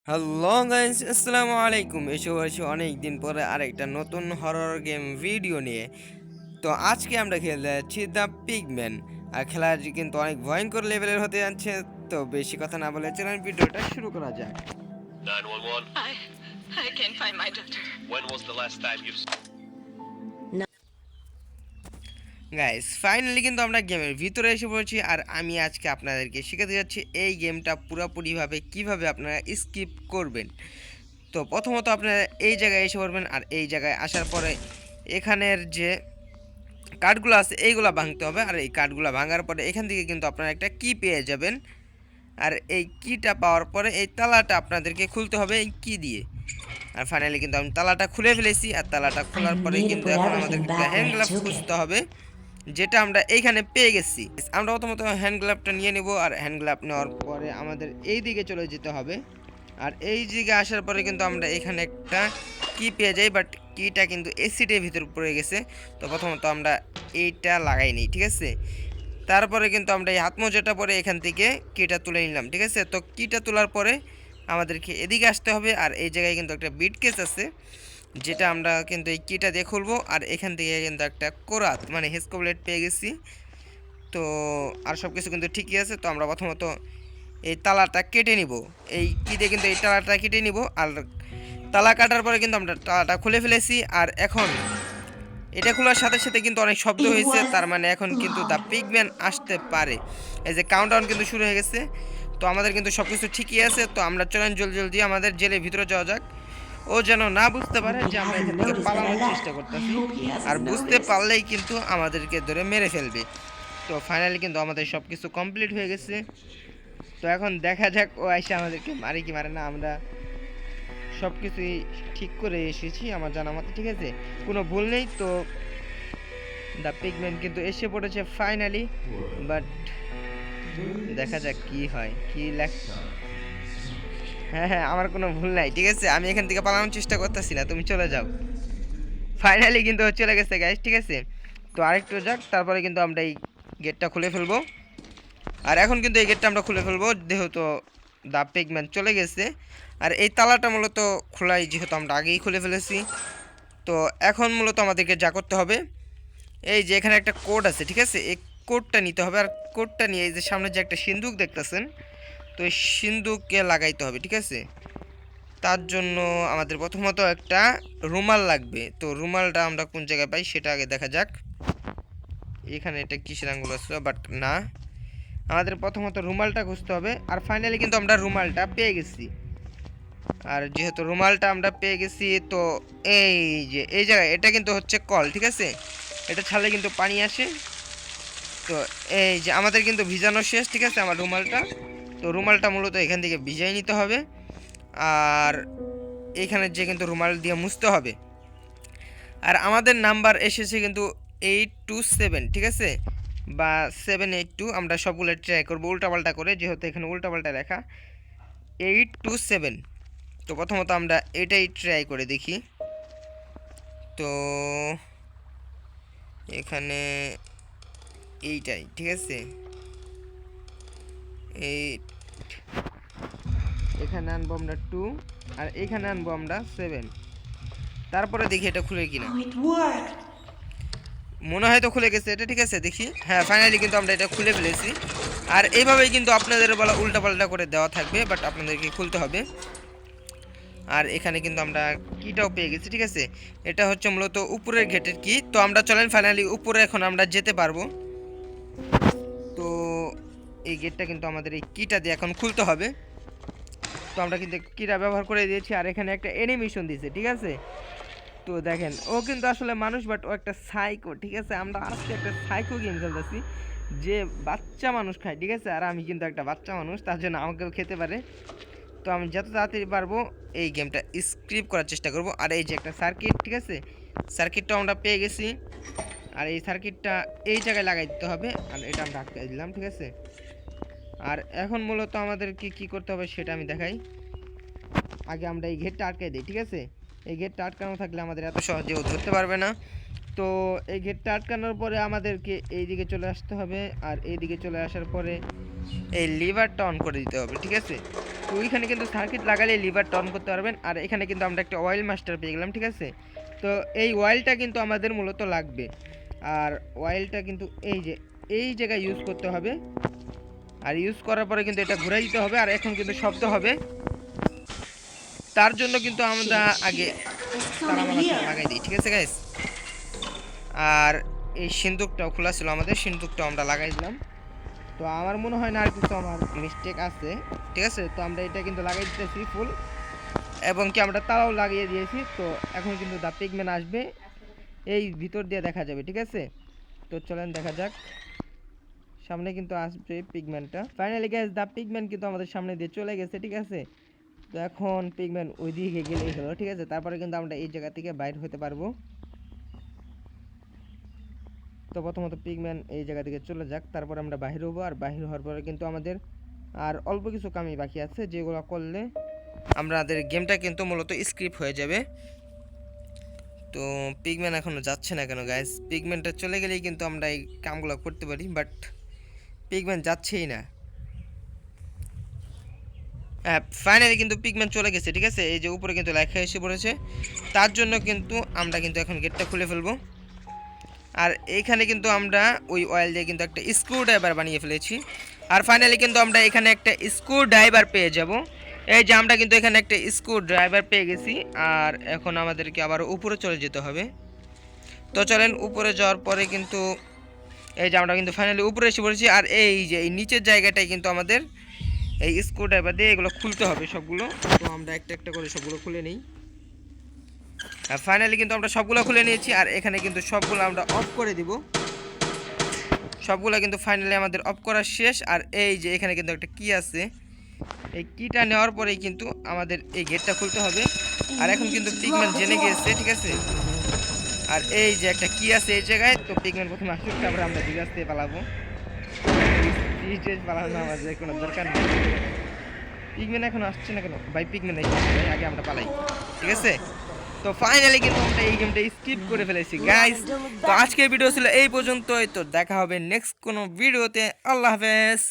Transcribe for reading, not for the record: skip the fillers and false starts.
Hello guys, আসসালামু আলাইকুম। এসে হয়েছে অনেক দিন পরে আরেকটা নতুন হরর গেম ভিডিও নিয়ে। তো আজকে আমরা খেলতে যাচ্ছি দ্য পিগম্যান। আর খেলা কিন্তু অনেক ভয়ঙ্কর লেভেলের হতে যাচ্ছে। তো বেশি কথা না বলে চলেন ভিডিওটা শুরু করা যাক। 911. I can't find my daughter. When was the last time you've guys finally কিন্তু আমরা গেমের ভিতরে এসে পড়েছি। আর আমি আজকে আপনাদেরকে শেখাতে যাচ্ছি এই গেমটা পুরোপুরিভাবে কিভাবে আপনারা স্কিপ করবেন। তো প্রথমত আপনারা এই জায়গায় এসে পড়বেন। আর এই জায়গায় আসার পরে এখানের যে কার্ডগুলো আছে এইগুলো ভাঙতে হবে। আর এই কার্ডগুলো ভাঙার পরে এখান থেকে কিন্তু আপনারা একটা কি পেয়ে যাবেন। আর এই কিটা পাওয়ার পরে এই তালাটা আপনাদেরকে খুলতে হবে এই কি দিয়ে। আর ফাইনালি কিন্তু আমি তালাটা খুলে ফেলেছি। আর তালাটা খোলার পরে কিন্তু এখন আমাদের একটা হ্যান্ড গ্লাভ খুঁজতে হবে, যেটা আমরা এইখানে পেয়ে গেছি। আমরা প্রথমত হ্যান্ড গ্লাভটা নিয়ে নেব। আর হ্যান্ড গ্লাভ নেওয়ার পরে আমাদের এই দিকে চলে যেতে হবে। আর এই দিকে আসার পরে কিন্তু আমরা এখানে একটা কি পেয়ে যাই, বাট কিটা কিন্তু এসিডের ভিতর পড়ে গেছে। তো প্রথমত আমরা এইটা লাগাই নিই, ঠিক আছে। তারপরে কিন্তু আমরা এই হাত মোজাটা পরে এখান থেকে কিটা তুলে নিলাম, ঠিক আছে। তো কিটা তোলার পরে আমাদেরকে এদিকে আসতে হবে। আর এই জায়গায় কিন্তু একটা বিট কেস আছে, যেটা আমরা কিন্তু এই কিটা দিয়ে খুলবো। আর এখান থেকে কিন্তু একটা কোরাত মানে হেসকোবলেট পেয়ে গেছি। তো আর সব কিছু কিন্তু ঠিকই আছে। তো আমরা প্রথমত এই তালাটা কেটে নিব, এই কি দিয়ে কিন্তু এই তালাটা কেটে নিব। আর তালা কাটার পরে কিন্তু আমরা তালাটা খুলে ফেলেছি। আর এখন এটা খোলার সাথে সাথে কিন্তু অনেক শব্দ হয়েছে, তার মানে এখন কিন্তু দ্য পিগম্যান আসতে পারে। এই যে কাউন্টডাউন কিন্তু শুরু হয়ে গেছে। তো আমাদের কিন্তু সব কিছু ঠিকই আছে। তো আমরা চলেন জলদি জলদি আমাদের জেলের ভিতরে যাওয়া যাক। ও যেন না বুঝতে পারে যে আমরা এখান থেকে পালানোর চেষ্টা করতেছি। আর বুঝতে পারলেই কিন্তু আমাদেরকে ধরে মেরে ফেলবে। তো ফাইনালি কিন্তু আমাদের সব কিছু কমপ্লিট হয়ে গেছে। তো এখন দেখা যাক ও এসে আমাদেরকে মারে কি মারে না। আমরা সব কিছুই ঠিক করে এসেছি আমার জানা মতে, ঠিক আছে, কোনো ভুল নেই। তো দ্য পিগম্যান কিন্তু এসে পড়েছে ফাইনালি, বাট দেখা যাক কি হয় কি লেখ। হ্যাঁ হ্যাঁ, আমার কোনো ভুল নাই, ঠিক আছে। আমি এখান থেকে পালানোর চেষ্টা করতেছি না, তুমি চলে যাও। ফাইনালি কিন্তু চলে গেছে গাইস, ঠিক আছে। তো আরেকটু যাক, তারপরে কিন্তু আমরা এই গেটটা খুলে ফেলবো। আর এখন কিন্তু এই গেটটা আমরা খুলে ফেলবো যেহেতু দ্য পিগম্যান চলে গেছে। আর এই তালাটা মূলত খোলাই যেহেতু আমরা আগেই খুলে ফেলেছি। তো এখন মূলত আমাদেরকে যা করতে হবে, এই যে এখানে একটা কোড আছে, ঠিক আছে, এই কোডটা নিতে হবে। আর কোডটা নিয়ে এই যে সামনে যে একটা সিন্দুক দেখতেছেন, তো এই সিন্দুককে লাগাইতে হবে, ঠিক আছে। তার জন্য আমাদের প্রথমত একটা রুমাল লাগবে। তো রুমালটা আমরা কোন জায়গায় পাই সেটা আগে দেখা যাক। এখানে এটা কিসের আঙ্গুল আছে, বাট না, আমাদের প্রথমত রুমালটা খুঁজতে হবে। আর ফাইনালি কিন্তু আমরা রুমালটা পেয়ে গেছি। আর যেহেতু রুমালটা আমরা পেয়ে গেছি, তো এই যে এই জায়গায় এটা কিন্তু হচ্ছে কল, ঠিক আছে। এটা ছাড়লে কিন্তু পানি আসে। তো এই যে আমাদের কিন্তু ভিজানো শেষ, ঠিক আছে, আমার রুমালটা। তো রুমালটা মূলত এখান থেকে ভিজাই নিতে হবে। আর এইখানে যে কিন্তু রুমাল দিয়ে মুছতে হবে। আর আমাদের নাম্বার এসেছে কিন্তু 827, ঠিক আছে, বা 782। আমরা সবগুলো ট্রাই করবো উল্টাপাল্টা করে, যেহেতু এখানে উল্টাপাল্টা লেখা 827। তো প্রথমত আমরা এটাই ট্রাই করে দেখি। তো এখানে এইটাই, ঠিক আছে, এই এখানে আনবো আমরা 2। আর এখানে আনবো আমরা 7। তারপরে দেখি এটা খুলে কিনা। Oh, it worked. মনে হয় তো খুলে গেছে এটা, ঠিক আছে, দেখি। হ্যাঁ, ফাইনালি কিন্তু আমরা এটা খুলে ফেলেছি। আর এইভাবেই কিন্তু আপনাদের বলা উল্টাপাল্টা করে দেওয়া থাকবে, বাট আপনাদেরকে খুলতে হবে। আর এখানে কিন্তু আমরা কিটাও পেয়ে গেছি, ঠিক আছে। এটা হচ্ছে মূলত উপরের গেটের কি। তো আমরা চলেন ফাইনালি উপরে এখন আমরা যেতে পারবো। তো এই গেটটা কিন্তু আমাদের এই কিটা দিয়ে এখন খুলতে হবে। তো আমরা কিন্তু কিটা ব্যবহার করে দিয়েছি। আর এখানে একটা অ্যানিমেশন দিয়েছে, ঠিক আছে। তো দেখেন ও কিন্তু আসলে মানুষ, বাট ও একটা সাইকো, ঠিক আছে। আমরা আজকে একটা সাইকো গেম খেলতেছি যে বাচ্চা মানুষ খায়, ঠিক আছে। আর আমি কিন্তু একটা বাচ্চা মানুষ, তার জন্য আমাকেও খেতে পারে। তো আমি যত তাড়াতাড়ি পারবো এই গেমটা স্ক্রিপ করার চেষ্টা করব। আর এই যে একটা সার্কিট, ঠিক আছে, সার্কিটটা আমরা পেয়ে গেছি। আর এই সার্কিটটা এই জায়গায় লাগাই দিতে হবে। আর এটা আমরা আটকে দিলাম, ঠিক আছে। আর এখন মূলত আমাদেরকে কি করতে হবে সেটা আমি দেখাই। আগে আমরা এই গেটটা আটকে দিই, ঠিক আছে। এই গেটটা আটকানো থাকলে আমাদের এত সহজেও ধরতে পারবে না। তো এই গেটটা আটকানোর পরে আমাদেরকে এই দিকে চলে আসতে হবে। আর এই দিকে চলে আসার পরে এই লিভারটা অন করে দিতে হবে, ঠিক আছে। তো তো ওইখানে কিন্তু সার্কিট লাগালে লিভারটা অন করতে পারবেন। আর এখানে কিন্তু আমরা একটা অয়েল মাস্টার পেয়ে গেলাম, ঠিক আছে। তো এই অয়েলটা কিন্তু আমাদের মূলত লাগবে, আর অয়েলটা কিন্তু এই জায়গায় ইউজ করতে হবে। আর ইউজ করার পরে কিন্তু এটা ঘুরাই দিতে হবে, আর এখন কিন্তু শব্দ হবে। তার জন্য কিন্তু আমরা আগে তারামালা লাগাই দিই, ঠিক আছে গাইস। আর এই সিন্দুকটাও খোলা ছিল, আমাদের সিন্দুকটাও আমরা লাগাই দিলাম। তো আমার মনে হয় না আর কিছু আমার মিস্টেক আছে, ঠিক আছে। তো আমরা এটা কিন্তু লাগাই দিতেছি ফুল, এবং কি আমরা তারাও লাগিয়ে দিয়েছি। তো এখন কিন্তু দা পিগম্যান আসবে, এই ভিতর দিয়ে দেখা যাবে, ঠিক আছে। তো চলেন দেখা যাক, সামনে কিন্তু আসবে পিগম্যানটা। ফাইনালি গাইস দা পিগম্যান কিন্তু আমাদের সামনে দিয়ে চলে গেছে, ঠিক আছে। তো এখন পিগম্যান ওই দিকে গেলেই হলো, ঠিক আছে। তারপরে কিন্তু আমরা এই জায়গা থেকে বাইর হতে পারবো। তো প্রথমত পিগম্যান এই জায়গা থেকে চলে যাক, তারপর আমরা বাহির হবো। আর বাহির হওয়ার পরে কিন্তু আমাদের আর অল্প কিছু কামই বাকি আছে, যেগুলো করলে আমাদের গেমটা কিন্তু মূলত স্ক্রিপ্ট হয়ে যাবে। তো পিগম্যান এখনো যাচ্ছে না কেন গাইস? পিগম্যানটা চলে গেলেই কিন্তু আমরা এই কামগুলো করতে পারি, বাট পিগম্যান যাচ্ছেই না। হ্যাঁ, ফাইনালি কিন্তু পিগম্যান চলে গেছে, ঠিক আছে। এই যে উপরে কিন্তু লেখা এসে পড়েছে, তার জন্য কিন্তু আমরা কিন্তু এখন গেটটা খুলে ফেলবো। আর এইখানে কিন্তু আমরা ওই অয়েল দিয়ে কিন্তু একটা স্ক্রু ড্রাইভার বানিয়ে ফেলেছি। আর ফাইনালি কিন্তু আমরা এখানে একটা স্ক্রু ড্রাইভার পেয়ে যাব। এই যে আমরা কিন্তু এখানে একটা স্ক্রু ড্রাইভার পেয়ে গেছি। আর এখন আমাদেরকে আবার উপরে চলে যেতে হবে। তো চলেন, উপরে যাওয়ার পরে কিন্তু এই যে আমরা কিন্তু ফাইনালি উপরে এসে পড়েছি। আর এই যে এই নিচের জায়গাটায় কিন্তু আমাদের এই স্ক্রু ড্রাইভার দিয়ে এগুলো খুলতে হবে সবগুলো। তো আমরা একটা একটা করে সবগুলো খুলে নিই। আর ফাইনালি কিন্তু আমরা সবগুলো খুলে নিয়েছি। আর এখানে কিন্তু সবগুলো আমরা অফ করে দিব, সবগুলো কিন্তু ফাইনালি আমাদের অফ করা শেষ। আর এই যে এখানে কিন্তু একটা কি আছে, এই কিটা নেওয়ার পরেই কিন্তু আমাদের এই গেটটা খুলতে হবে। আর এখন কিন্তু পিগম্যান জেনে গিয়েছে, ঠিক আছে। আর এই যে একটা কি আছে এই জায়গায়, তো পিগম্যান প্রথমে আসুক, তারপরে আমরা দিকে আসতে পালাবো। পালানো আমাদের কোনো দরকার নেই। পিগম্যান এখন আসছে না কেন ভাই? পিগম্যান আগে আমরা পালাই, ঠিক আছে। তো ফাইনালি কিন্তু আমরা এই গেমটা স্কিপ করে ফেলেছি গাইস। তো আজকের ভিডিও ছিল এই পর্যন্তই। তো দেখা হবে নেক্সট কোনো ভিডিওতে। আল্লাহ হাফেজ।